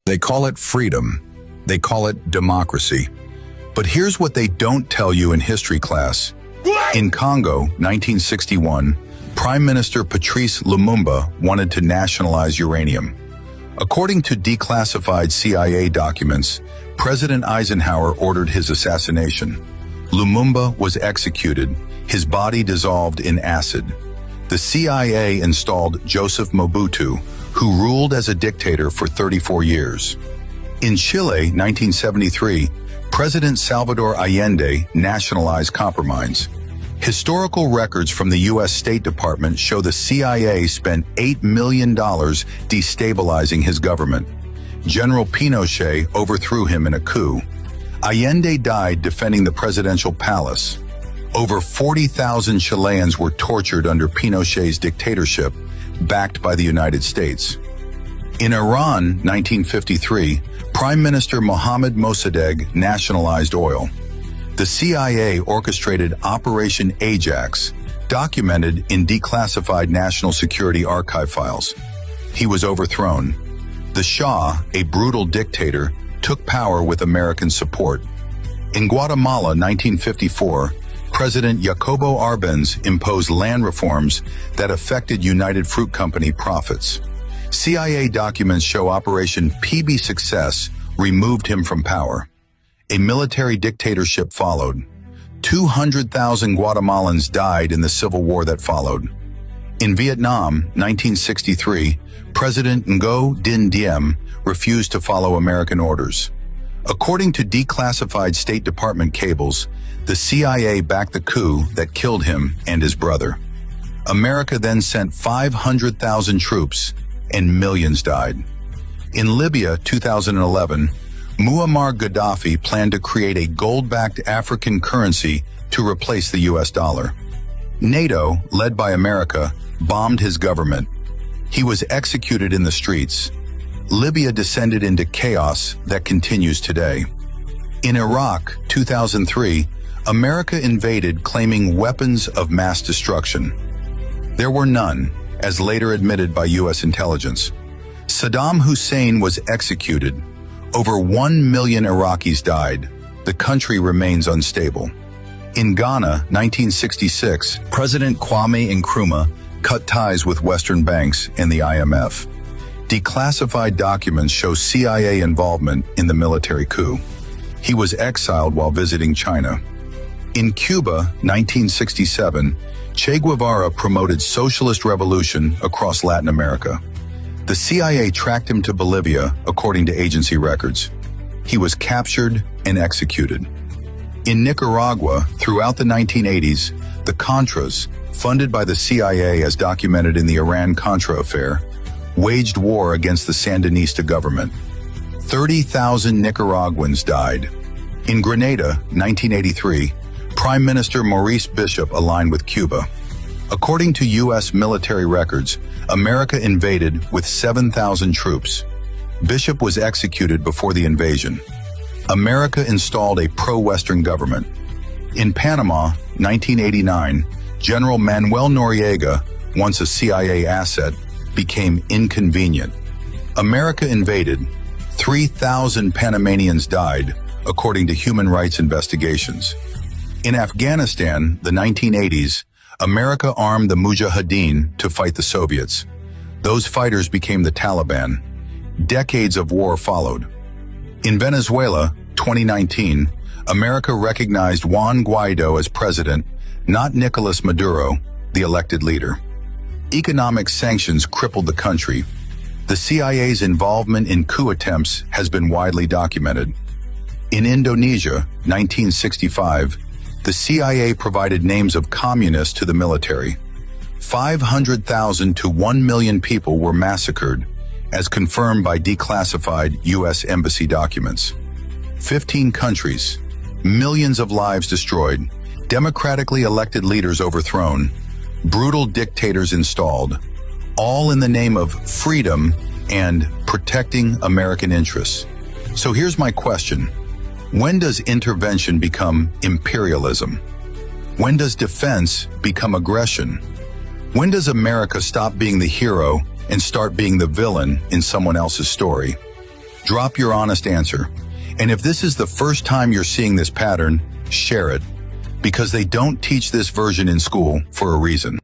They call it freedom. They call it democracy. But here's what they don't tell you in history class. In Congo, 1961, Prime Minister Patrice Lumumba wanted to nationalize uranium. According to declassified CIA documents, President Eisenhower ordered his assassination. Lumumba was executed, his body dissolved in acid. The CIA installed Joseph Mobutu, who ruled as a dictator for 34 years. In Chile, 1973, President Salvador Allende nationalized copper mines. Historical records from the U.S. State Department show the CIA spent $8 million destabilizing his government. General Pinochet overthrew him in a coup. Allende died defending the presidential palace. Over 40,000 Chileans were tortured under Pinochet's dictatorship, backed by the United States. In Iran, 1953, Prime Minister Mohammad Mossadegh nationalized oil. The CIA orchestrated Operation Ajax, documented in declassified National Security Archive files. He was overthrown. The Shah, a brutal dictator, took power with American support. In Guatemala, 1954, President Jacobo Arbenz imposed land reforms that affected United Fruit Company profits. CIA documents show Operation PB Success removed him from power. A military dictatorship followed. 200,000 Guatemalans died in the civil war that followed. In Vietnam, 1963, President Ngo Dinh Diem refused to follow American orders. According to declassified State Department cables, the CIA backed the coup that killed him and his brother. America then sent 500,000 troops, and millions died. In Libya, 2011, Muammar Gaddafi planned to create a gold-backed African currency to replace the US dollar. NATO, led by America, bombed his government. He was executed in the streets. Libya descended into chaos that continues today. In Iraq, 2003, America invaded claiming weapons of mass destruction. There were none, as later admitted by US intelligence. Saddam Hussein was executed. Over 1 million Iraqis died. The country remains unstable. In Ghana, 1966, President Kwame Nkrumah cut ties with Western banks and the IMF. Declassified documents show CIA involvement in the military coup. He was exiled while visiting China. In Cuba, 1967, Che Guevara promoted socialist revolution across Latin America. The CIA tracked him to Bolivia, according to agency records. He was captured and executed. In Nicaragua, throughout the 1980s, the Contras, funded by the CIA as documented in the Iran-Contra affair, waged war against the Sandinista government. 30,000 Nicaraguans died. In Grenada, 1983, Prime Minister Maurice Bishop aligned with Cuba. According to U.S. military records, America invaded with 7,000 troops. Bishop was executed before the invasion. America installed a pro-Western government. In Panama, 1989, General Manuel Noriega, once a CIA asset, became inconvenient. America invaded. 3,000 Panamanians died, according to human rights investigations. In Afghanistan, the 1980s, America armed the Mujahideen to fight the Soviets. Those fighters became the Taliban. Decades of war followed. In Venezuela, 2019, America recognized Juan Guaido as president, not Nicolas Maduro, the elected leader. Economic sanctions crippled the country. The CIA's involvement in coup attempts has been widely documented. In Indonesia, 1965, the CIA provided names of communists to the military. 500,000 to 1 million people were massacred, as confirmed by declassified U.S. embassy documents. 15 countries, millions of lives destroyed, democratically elected leaders overthrown, brutal dictators installed, all in the name of freedom and protecting American interests. So here's my question. When does intervention become imperialism? When does defense become aggression? When does America stop being the hero and start being the villain in someone else's story? Drop your honest answer. And if this is the first time you're seeing this pattern, share it. Because they don't teach this version in school for a reason.